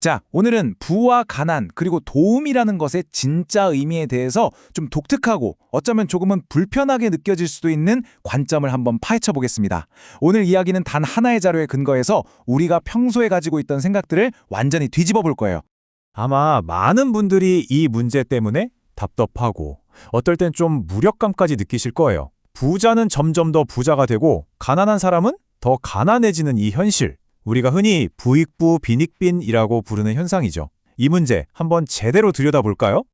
자, 오늘은 부와 가난, 그리고 도움이라는 것의 진짜 의미에 대해서 좀 독특하고 어쩌면 조금은 불편하게 느껴질 수도 있는 관점을 한번 파헤쳐 보겠습니다. 오늘 이야기는 단 하나의 자료에 근거해서 우리가 평소에 가지고 있던 생각들을 완전히 뒤집어 볼 거예요. 아마 많은 분들이 이 문제 때문에 답답하고 어떨 땐 좀 무력감까지 느끼실 거예요. 부자는 점점 더 부자가 되고 가난한 사람은 더 가난해지는 이 현실. 우리가 흔히 부익부 빈익빈이라고 부르는 현상이죠. 이 문제 한번 제대로 들여다볼까요?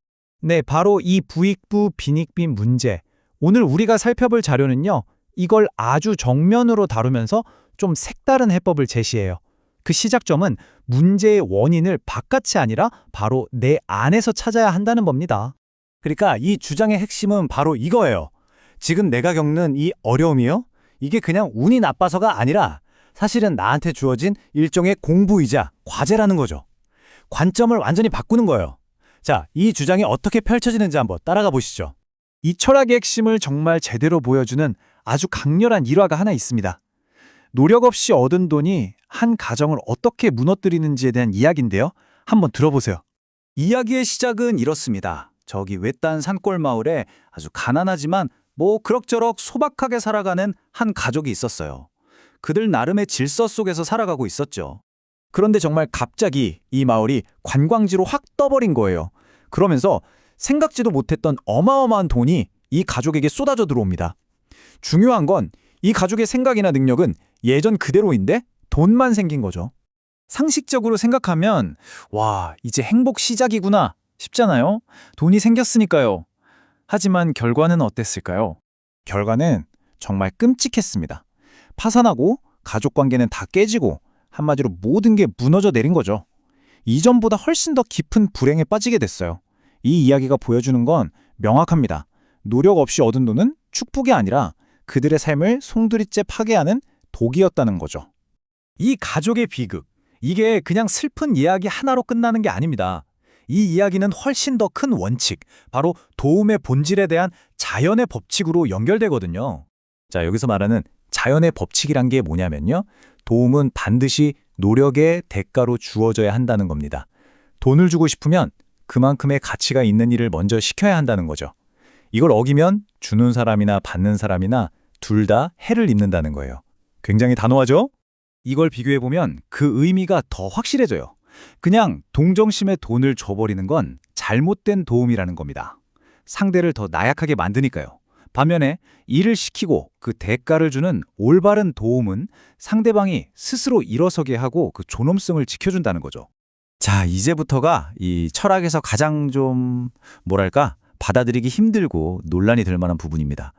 네, 바로 이 부익부 빈익빈 문제. 오늘 우리가 살펴볼 자료는요, 이걸 아주 정면으로 다루면서 좀 색다른 해법을 제시해요. 그 시작점은 문제의 원인을 바깥이 아니라 바로 내 안에서 찾아야 한다는 겁니다. 그러니까 이 주장의 핵심은 바로 이거예요. 지금 내가 겪는 이 어려움이요? 이게 그냥 운이 나빠서가 아니라 사실은 나한테 주어진 일종의 공부이자 과제라는 거죠. 관점을 완전히 바꾸는 거예요. 자, 이 주장이 어떻게 펼쳐지는지 한번 따라가 보시죠. 이 철학의 핵심을 정말 제대로 보여주는 아주 강렬한 일화가 하나 있습니다. 노력 없이 얻은 돈이 한 가정을 어떻게 무너뜨리는지에 대한 이야기인데요. 한번 들어보세요. 이야기의 시작은 이렇습니다. 저기 외딴 산골 마을에 아주 가난하지만 그럭저럭 소박하게 살아가는 한 가족이 있었어요. 그들 나름의 질서 속에서 살아가고 있었죠. 그런데 정말 갑자기 이 마을이 관광지로 확 떠버린 거예요. 그러면서 생각지도 못했던 어마어마한 돈이 이 가족에게 쏟아져 들어옵니다. 중요한 건 이 가족의 생각이나 능력은 예전 그대로인데 돈만 생긴 거죠. 상식적으로 생각하면 와, 이제 행복 시작이구나 싶잖아요. 돈이 생겼으니까요. 하지만 결과는 어땠을까요? 결과는 정말 끔찍했습니다. 파산하고 가족 관계는 다 깨지고 한마디로 모든 게 무너져 내린 거죠. 이전보다 훨씬 더 깊은 불행에 빠지게 됐어요. 이 이야기가 보여주는 건 명확합니다. 노력 없이 얻은 돈은 축복이 아니라 그들의 삶을 송두리째 파괴하는 독이었다는 거죠. 이 가족의 비극, 이게 그냥 슬픈 이야기 하나로 끝나는 게 아닙니다. 이 이야기는 훨씬 더 큰 원칙, 바로 도움의 본질에 대한 자연의 법칙으로 연결되거든요. 자, 여기서 말하는 자연의 법칙이란 게 뭐냐면요. 도움은 반드시 노력의 대가로 주어져야 한다는 겁니다. 돈을 주고 싶으면 그만큼의 가치가 있는 일을 먼저 시켜야 한다는 거죠. 이걸 어기면 주는 사람이나 받는 사람이나 둘 다 해를 입는다는 거예요. 굉장히 단호하죠? 이걸 비교해보면 그 의미가 더 확실해져요. 그냥 동정심에 돈을 줘버리는 건 잘못된 도움이라는 겁니다. 상대를 더 나약하게 만드니까요. 반면에 일을 시키고 그 대가를 주는 올바른 도움은 상대방이 스스로 일어서게 하고 그 존엄성을 지켜준다는 거죠. 자, 이제부터가 이 철학에서 가장 받아들이기 힘들고 논란이 될 만한 부분입니다.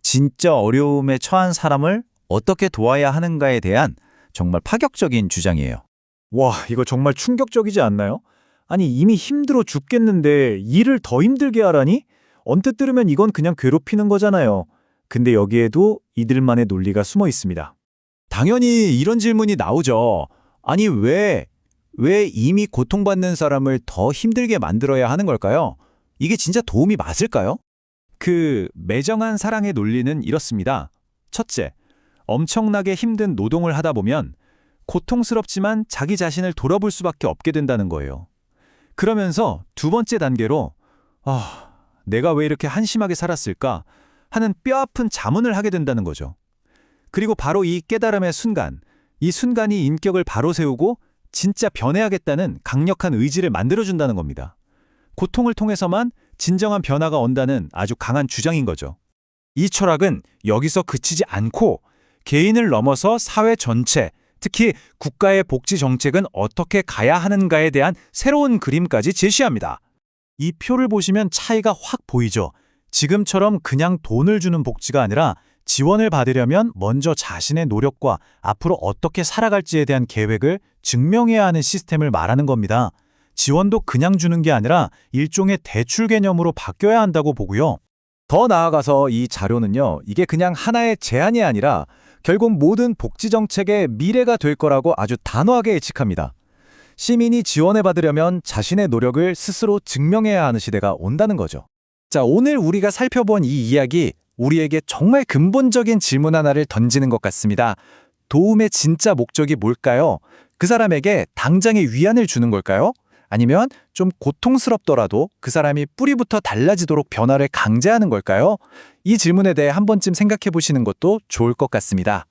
진짜 어려움에 처한 사람을 어떻게 도와야 하는가에 대한 정말 파격적인 주장이에요. 와, 이거 정말 충격적이지 않나요? 아니, 이미 힘들어 죽겠는데 일을 더 힘들게 하라니? 언뜻 들으면 이건 그냥 괴롭히는 거잖아요. 근데 여기에도 이들만의 논리가 숨어 있습니다. 당연히 이런 질문이 나오죠. 아니, 왜 이미 고통받는 사람을 더 힘들게 만들어야 하는 걸까요? 이게 진짜 도움이 맞을까요? 그 매정한 사랑의 논리는 이렇습니다. 첫째, 엄청나게 힘든 노동을 하다 보면 고통스럽지만 자기 자신을 돌아볼 수밖에 없게 된다는 거예요. 그러면서 두 번째 단계로 내가 왜 이렇게 한심하게 살았을까 하는 뼈아픈 자문을 하게 된다는 거죠. 그리고 바로 이 깨달음의 순간, 이 순간이 인격을 바로 세우고 진짜 변해야겠다는 강력한 의지를 만들어준다는 겁니다. 고통을 통해서만 진정한 변화가 온다는 아주 강한 주장인 거죠. 이 철학은 여기서 그치지 않고 개인을 넘어서 사회 전체, 특히 국가의 복지 정책은 어떻게 가야 하는가에 대한 새로운 그림까지 제시합니다. 이 표를 보시면 차이가 확 보이죠. 지금처럼 그냥 돈을 주는 복지가 아니라 지원을 받으려면 먼저 자신의 노력과 앞으로 어떻게 살아갈지에 대한 계획을 증명해야 하는 시스템을 말하는 겁니다. 지원도 그냥 주는 게 아니라 일종의 대출 개념으로 바뀌어야 한다고 보고요. 더 나아가서 이 자료는요, 이게 그냥 하나의 제안이 아니라 결국 모든 복지 정책의 미래가 될 거라고 아주 단호하게 예측합니다. 시민이 지원을 받으려면 자신의 노력을 스스로 증명해야 하는 시대가 온다는 거죠. 자, 오늘 우리가 살펴본 이 이야기, 우리에게 정말 근본적인 질문 하나를 던지는 것 같습니다. 도움의 진짜 목적이 뭘까요? 그 사람에게 당장의 위안을 주는 걸까요? 아니면 좀 고통스럽더라도 그 사람이 뿌리부터 달라지도록 변화를 강제하는 걸까요? 이 질문에 대해 한 번쯤 생각해 보시는 것도 좋을 것 같습니다.